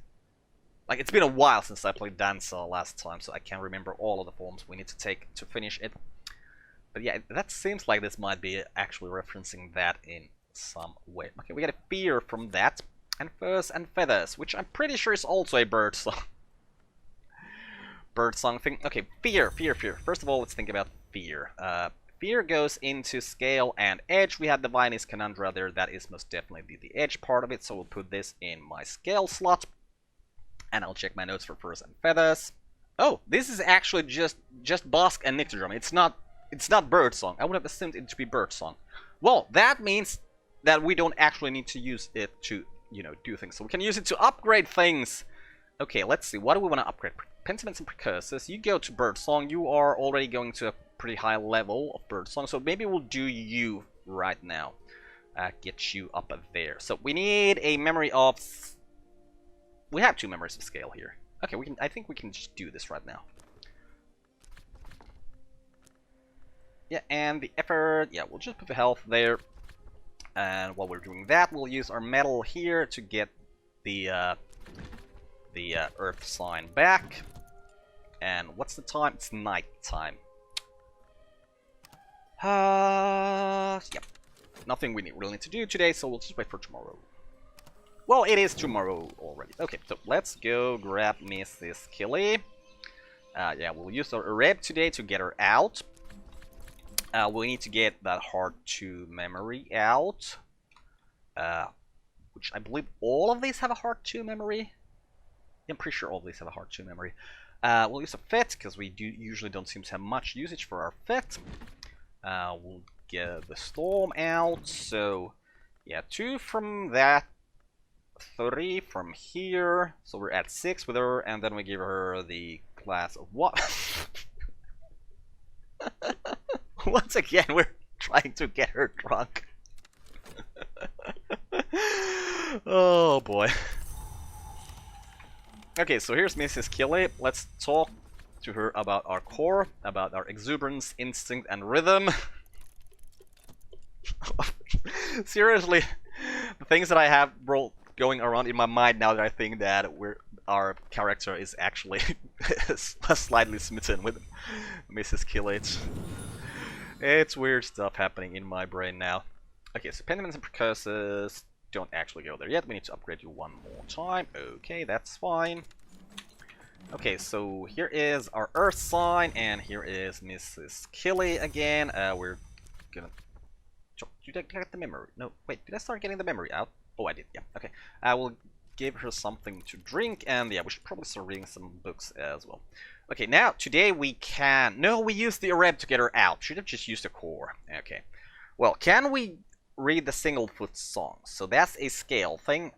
Like, it's been a while since I played Dancer last time, so I can't remember all of the forms we need to take to finish it. But yeah, that seems like this might be actually referencing that in some way. Okay, we get a fear from that. And furs and feathers, which I'm pretty sure is also a bird song. Bird song thing. Okay, fear. First of all, let's think about fear. Fear goes into scale and edge. We have the Viennese Conundra there. That is most definitely the edge part of it. So we'll put this in my scale slot. And I'll check my notes for furs and feathers. Oh, this is actually just Basque and Nyctodrum. It's not bird song. I would have assumed it to be bird song. Well, that means that we don't actually need to use it to, you know, do things. So we can use it to upgrade things. Okay, let's see. What do we want to upgrade? Pentiments and precursors. You go to birdsong. You are already going to a pretty high level of birdsong. So maybe we'll do you right now. Get you up there. So we need a memory of... We have 2 memories of scale here. Okay, I think we can just do this right now. Yeah, and the effort. Yeah, we'll just put the health there. And while we're doing that, we'll use our metal here to get the earth sign back. And what's the time? It's night time. Yep. Nothing we really need to do today, so we'll just wait for tomorrow. Well, it is tomorrow already. Okay, so let's go grab Mrs. Kelly. Yeah, we'll use our Reb today to get her out. We need to get that Heart 2 memory out. Which I believe all of these have a Heart 2 memory. I'm pretty sure all of these have a Heart 2 memory. We'll use a Fit, because we usually don't seem to have much usage for our Fit. We'll get the Storm out. So, yeah, 2 from that. 3 from here. So we're at 6 with her, and then we give her the glass of what? Once again, we're trying to get her drunk. Oh boy. Okay, so here's Mrs. Kelly. Let's talk to her about our core, about our exuberance, instinct, and rhythm. Seriously, the things that I have going around in my mind now that I think that our character is actually slightly smitten with Mrs. Kelly. It's weird stuff happening in my brain now. Okay, so Pentiments and Precursors don't actually go there yet. We need to upgrade you one more time. Okay, that's fine. Okay, so here is our Earth sign, and here is Mrs. Kelly again. We're gonna... Did I get the memory? No, wait, did I start getting the memory out? Oh, I did, yeah, okay. I will give her something to drink, and yeah, we should probably start reading some books as well. Okay, now, today we can... No, we used the Areb to get her out. Should have just used the core. Okay. Well, can we read the Singlefoot song? So that's a scale thing.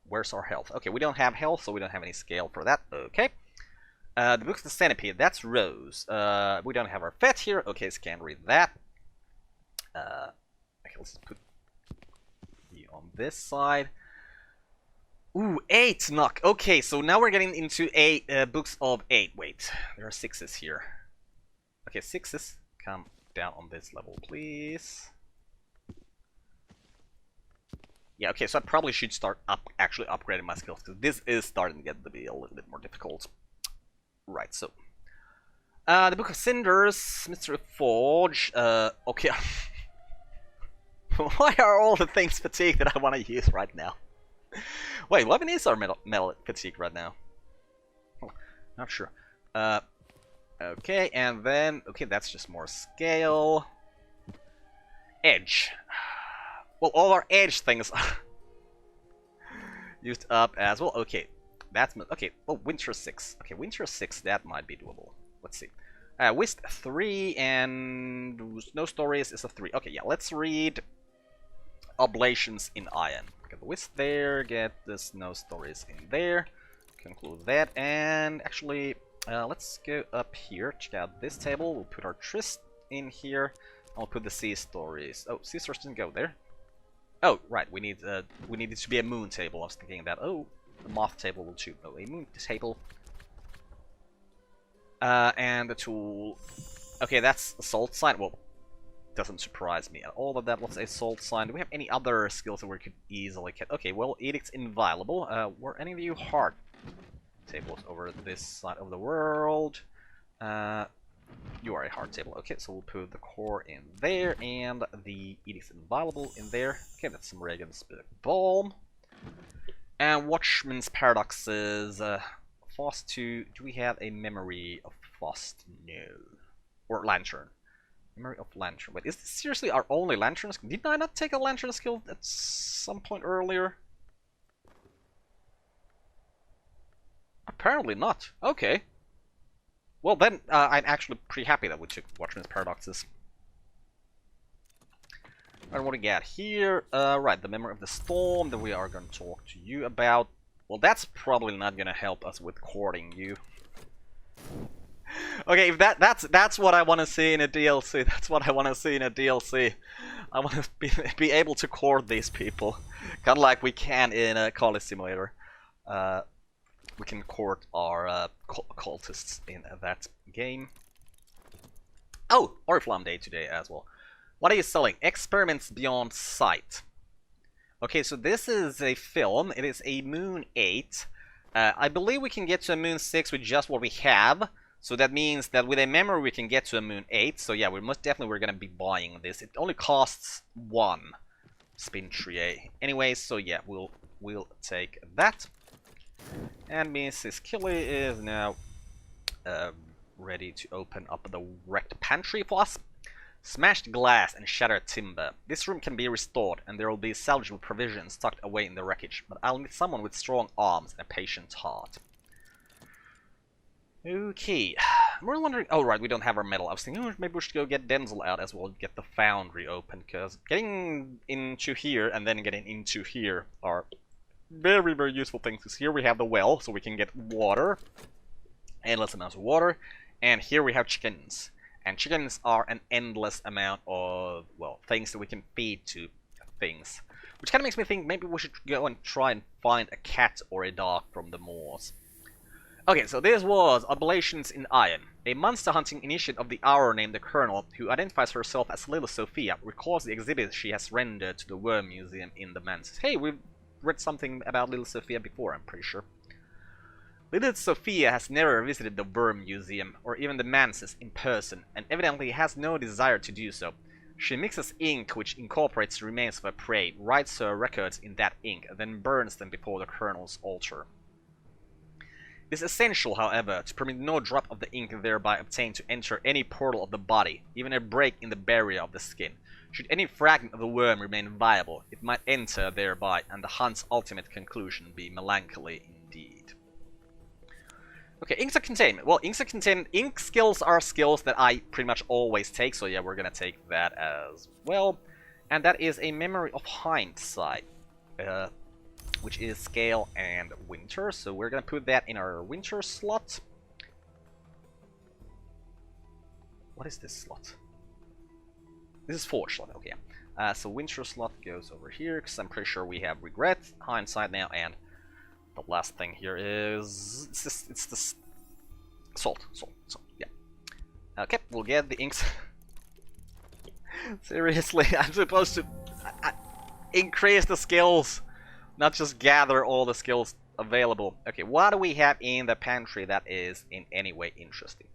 Where's our health? Okay, we don't have health, so we don't have any scale for that. Okay. The book's the Centipede. That's Rose. We don't have our Fet here. Okay, so can't read that. Okay, let's put you on this side. Ooh, 8 knock. Okay, so now we're getting into books of 8. Wait, there are 6s here. Okay, 6s. Come down on this level, please. Yeah, okay, so I probably should start actually upgrading my skills, because this is starting to get to be a little bit more difficult. Right, so the Book of Cinders, Mystery Forge. Okay. Why are all the things fatigued that I want to use right now? Wait, what is our metal fatigue right now? Oh, not sure. Okay, and then okay, that's just more scale. Edge. Well, all our edge things are used up as well. Okay, that's okay. Oh, Winter 6. Okay, Winter 6. That might be doable. Let's see. Whist 3 and no stories is a 3. Okay, yeah. Let's read Oblations in Iron. Get the Whist there. Get the Snow Stories in there. Conclude that. And actually, let's go up here. Check out this table. We'll put our Tryst in here. I'll put the Sea Stories. Oh, Sea Stories didn't go there. Oh, right. We need it to be a moon table. I was thinking that. Oh, the moth table will too. Oh, a moon table. And the tool. Okay, that's a salt sign. Well, doesn't surprise me at all that that was a salt sign. Do we have any other skills that we could easily get? Okay, well, Edict's inviolable. Were any of you hard tables over this side of the world? You are a hard table. Okay, so we'll put the core in there and the Edict's inviolable in there. Okay, that's some Reagan's Balm. And Watchman's Paradoxes. Fast 2. Do we have a memory of Fast? No. Or Lantern. Memory of Lantern. Wait, is this seriously our only Lantern skill? Did I not take a Lantern skill at some point earlier? Apparently not. Okay. Well then, I'm actually pretty happy that we took Watchman's Paradoxes. Alright, what do we got here? Right, the Memory of the Storm that we are going to talk to you about. Well, that's probably not going to help us with courting you. Okay, if that's what I want to see in a DLC. That's what I want to see in a DLC. I want to be able to court these people, kind of like we can in a Cultist Simulator. We can court our cultists in that game. Oh, Oriflamme Day today as well. What are you selling? Experiments Beyond Sight. Okay, so this is a film. It is a Moon 8. I believe we can get to a Moon 6 with just what we have. So that means that with a memory we can get to a Moon 8. So yeah, we're going to be buying this. It only costs 1 spin tree. Anyways, so yeah, we'll take that. And Mrs. Killy is now ready to open up the wrecked pantry for us. Smashed glass and shattered timber. This room can be restored, and there will be salvageable provisions tucked away in the wreckage, but I'll need someone with strong arms and a patient heart. Okay, we're wondering... Oh, right, we don't have our metal. I was thinking, oh, maybe we should go get Denzel out as well, get the foundry open, because getting into here and then getting into here are very, very useful things. Because here we have the well, so we can get water, endless amounts of water, and here we have chickens. And chickens are an endless amount of, well, things that we can feed to things. Which kind of makes me think maybe we should go and try and find a cat or a dog from the moors. Okay, so this was Oblations in Iron. A monster-hunting initiate of the Hour named the Colonel, who identifies herself as Little Sophia, recalls the exhibit she has rendered to the Worm Museum in the Manses. Hey, we've read something about Little Sophia before, I'm pretty sure. Little Sophia has never visited the Worm Museum, or even the Manses in person, and evidently has no desire to do so. She mixes ink which incorporates remains of her prey, writes her records in that ink, and then burns them before the Colonel's altar. It is essential, however, to permit no drop of the ink thereby obtained to enter any portal of the body, even a break in the barrier of the skin. Should any fragment of the worm remain viable, it might enter thereby, and the hunt's ultimate conclusion be melancholy indeed. Okay, inks of containment. Well, inks of containment, ink skills are skills that I pretty much always take, so yeah, we're gonna take that as well. And that is a memory of hindsight, which is scale and winter, so we're gonna put that in our winter slot. What is this slot? This is forward slot, okay. So winter slot goes over here, because I'm pretty sure we have regret, hindsight now, and the last thing here is... It's this... Salt, yeah. Okay, we'll get the inks. Seriously, I'm supposed to increase the skills, not just gather all the skills available. Okay, what do we have in the pantry that is in any way interesting?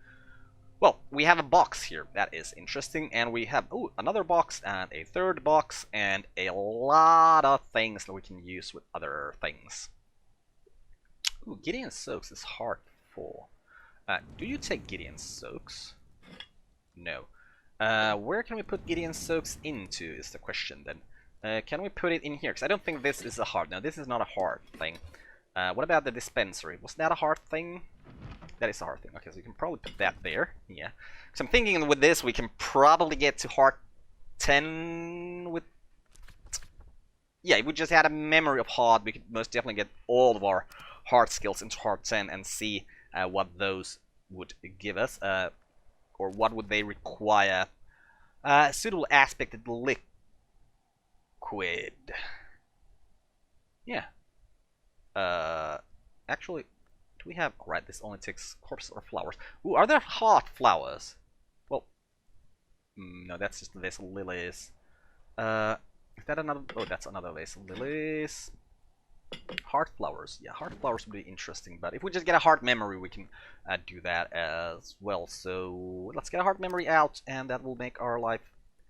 Well, we have a box here that is interesting, and we have another box and a third box and a lot of things that we can use with other things. Ooh, Gideon Soaks is hard for. Do you take Gideon Soaks? No. Where can we put Gideon Soaks into is the question then. Can we put it in here? Because I don't think this is a hard. No, this is not a hard thing. What about the dispensary? Was that a hard thing? That is a hard thing. Okay, so you can probably put that there. Yeah. So I'm thinking with this we can probably get to hard 10 with... Yeah, if we just had a memory of hard, we could most definitely get all of our hard skills into hard 10 and see what those would give us. Or what would they require? Suitable aspected liquid. Yeah. Actually, do we have... Right, this only takes corpses or flowers. Ooh, are there hot flowers? Well, no, that's just vase lilies. Is that another... Oh, that's another vase lilies. Heart flowers. Yeah, heart flowers would be interesting, but if we just get a heart memory, we can do that as well. So let's get a heart memory out, and that will make our life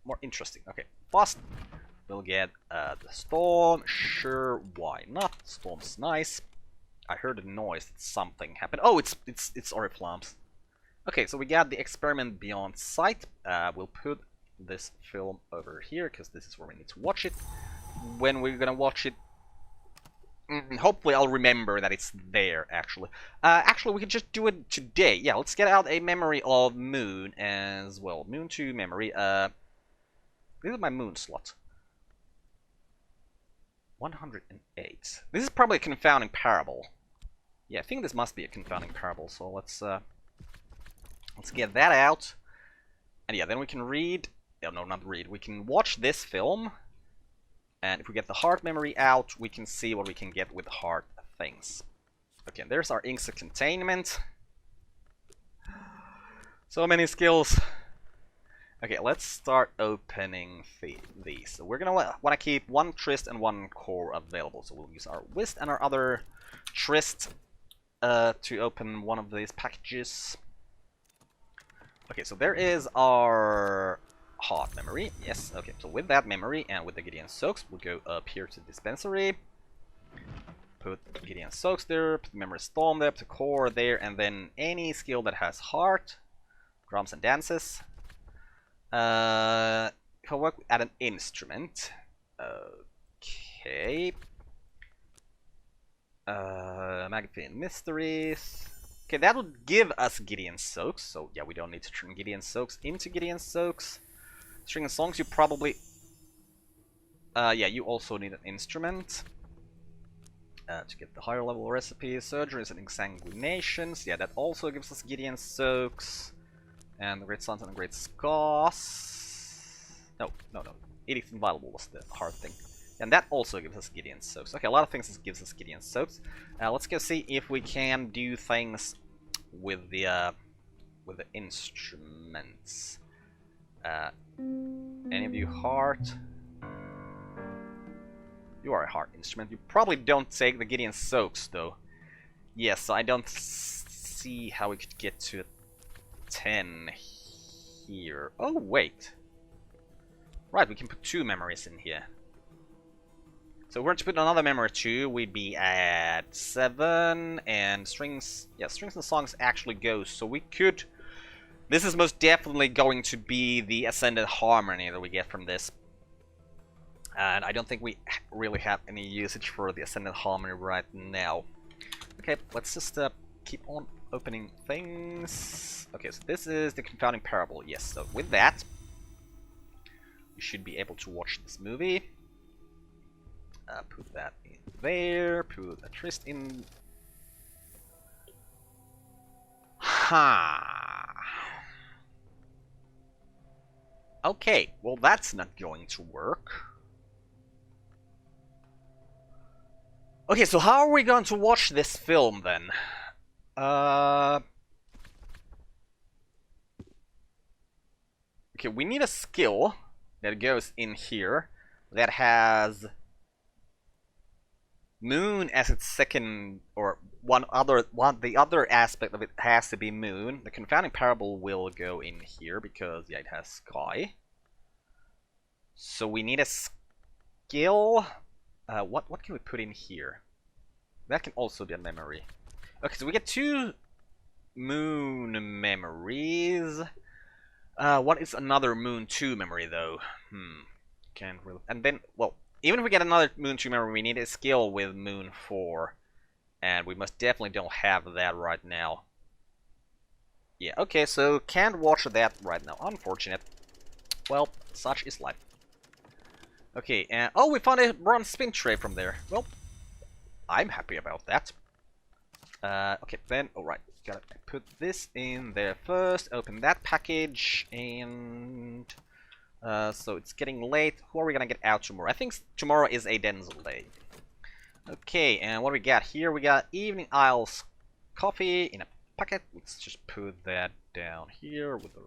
more interesting. Okay, fast. We'll get the storm. Sure, why not? Storm's nice. I heard a noise that something happened. Oh, it's Oriflammes. Okay, so we got the experiment beyond sight. We'll put this film over here because this is where we need to watch it. When we're gonna watch it, hopefully I'll remember that it's there, actually. Actually, we can just do it today. Yeah, let's get out a memory of Moon as well. Moon 2 memory. This is my Moon slot. 108. This is probably a confounding parable. Yeah, I think this must be a confounding parable, so let's get that out. And yeah, then we can read... Oh, no, not read. We can watch this film. And if we get the heart memory out, we can see what we can get with heart things. Okay, and there's our inks of containment. So many skills. Okay, let's start opening these. So we're gonna want to keep one Trist and one core available. So we'll use our Whist and our other Trist to open one of these packages. Okay, so there is our heart memory. Yes, okay, so with that memory and with the Gideon Soaks, we'll go up here to the dispensary. Put Gideon Soaks there, put the memory storm there, put the core there, and then any skill that has heart, drums and dances. Can work at an instrument. Okay. Magazine Mysteries. Okay, that would give us Gideon Soaks. So yeah, we don't need to turn Gideon Soaks into Gideon Soaks. String and songs, you probably... yeah, you also need an instrument. To get the higher level recipes. Surgeries and exsanguinations. Yeah, that also gives us Gideon Soaks. And the Great Sons and the Great Scots. No. Edict Inviolable was the hard thing. And that also gives us Gideon Soaks. Okay, a lot of things gives us Gideon Soaks. Let's go see if we can do things with the instruments. Any of you heart? You are a heart instrument. You probably don't take the Gideon Soaks, though. Yes, I don't see how we could get to 10 here. Oh, wait. Right, we can put 2 memories in here. So if we were to put another memory 2, we'd be at 7, and strings... Yeah, strings and songs actually goes, so we could... This is most definitely going to be the Ascended Harmony that we get from this. And I don't think we really have any usage for the Ascended Harmony right now. Okay, let's just keep on opening things. Okay, so this is the Confounding Parable. Yes, so with that, you should be able to watch this movie. Put that in there. Put a Trist in. Ha! Okay, well that's not going to work. Okay, so how are we going to watch this film then? Okay, we need a skill that goes in here that has Moon as its second, or the other aspect of it has to be Moon. The confounding parable will go in here because yeah, it has sky. So we need a skill. What can we put in here? That can also be a memory. Okay, so we get 2 Moon memories. What is another Moon 2 memory though? Can't really. And then, well, even if we get another Moon 2 memory, we need a skill with Moon 4. And we most definitely don't have that right now. Yeah, okay, so can't watch that right now. Unfortunate. Well, such is life. Okay, and oh, we found a bronze spin tray from there. Well, I'm happy about that. Okay, then, alright, gotta put this in there first, open that package, and... so it's getting late. Who are we gonna get out tomorrow? I think tomorrow is a Denzel day. Okay, and what do we got here? We got Evening Isles coffee in a packet. Let's just put that down here with the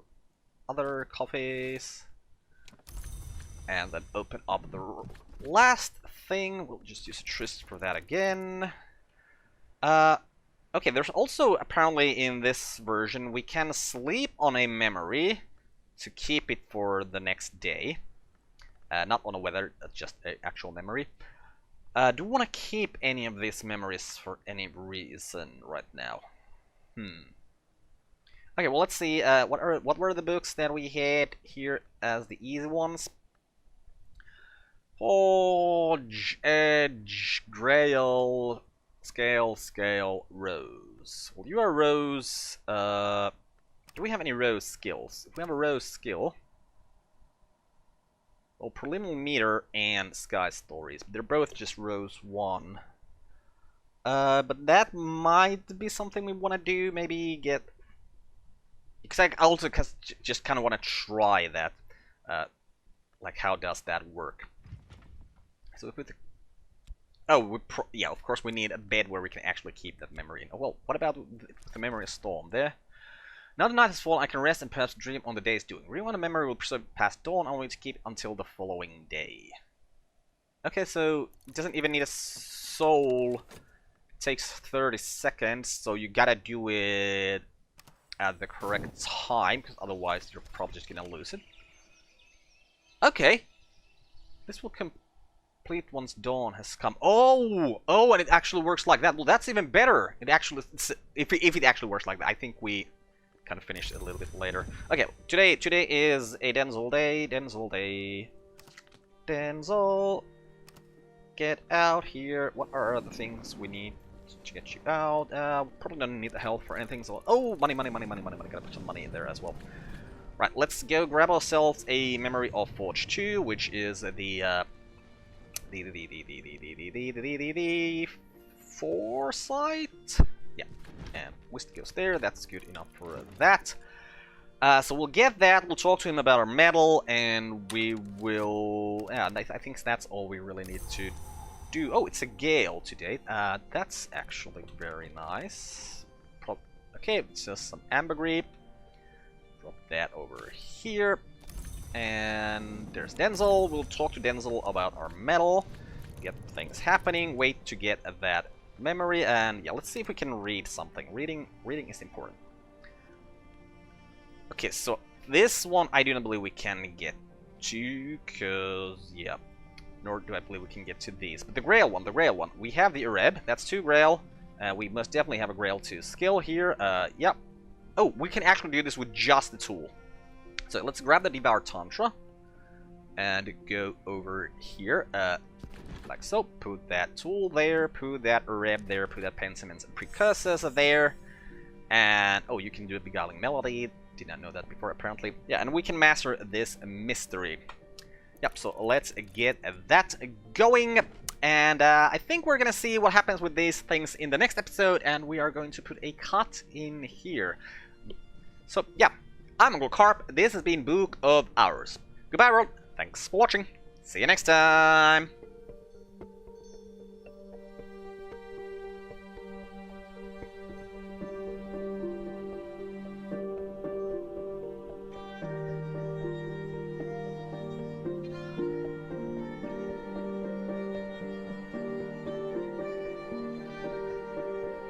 other coffees. And then open up the last thing. We'll just use a tryst for that again. Okay, there's also, apparently in this version, we can sleep on a memory to keep it for the next day. Not on a weather, just an actual memory. Do we want to keep any of these memories for any reason right now? Okay, well let's see. What were the books that we had here as the easy ones? Forge, Edge, Grail, Scale, Rose. Well, you are Rose. Do we have any Rose skills? If we have a Rose skill, well, Preliminary Meter and Sky Stories. They're both just Rose 1. But that might be something we want to do. Maybe get... Because I also just kind of want to try that. Like, how does that work? So if we... Oh, yeah, of course we need a bed where we can actually keep that memory in. Oh, well, what about the memory of Storm there? Now the night has fallen, I can rest and perhaps dream on the day's doing. Rewind a memory will preserve past dawn, only to keep it until the following day. Okay, so it doesn't even need a soul. It takes 30 seconds, so you gotta do it at the correct time, because otherwise you're probably just gonna lose it. Okay. This will complete once dawn has come. Oh, and it actually works like that. Well, that's even better. It actually, if it actually works like that, I think we kind of finished it a little bit later. Okay, today is a Denzel day. Denzel, get out here. What are the things we need to get you out? Probably don't need the help for anything. So, oh, money. Gotta put some money in there as well. Right, let's go grab ourselves a memory of Forge 2, which is the Foresight. Yeah, and Whist goes there. That's good enough for that. So we'll get that. We'll talk to him about our medal, and we will. Yeah, I think that's all we really need to do. Oh, it's a gale today. That's actually very nice. Okay, it's just some ambergris. Drop that over here. And there's Denzel. We'll talk to Denzel about our medal. Get things happening. Wait to get that memory. And yeah, let's see if we can read something. Reading is important. Okay, so this one I do not believe we can get to, because yeah, nor do I believe we can get to these. But the Grail one. We have the Ureb. That's 2 Grail. We must definitely have a Grail 2 skill here. Yep. Oh, we can actually do this with just the tool. So let's grab the Devour Tantra and go over here, like so. Put that tool there, put that Ureb there, put that Pensiments and Precursors there, and oh, you can do a Beguiling Melody. Did not know that before, apparently. Yeah, and we can master this mystery. Yep, so let's get that going, and I think we're gonna see what happens with these things in the next episode, and we are going to put a cut in here. So yeah. I'm Uncle Carp, this has been Book of Hours. Goodbye, world. Thanks for watching. See you next time.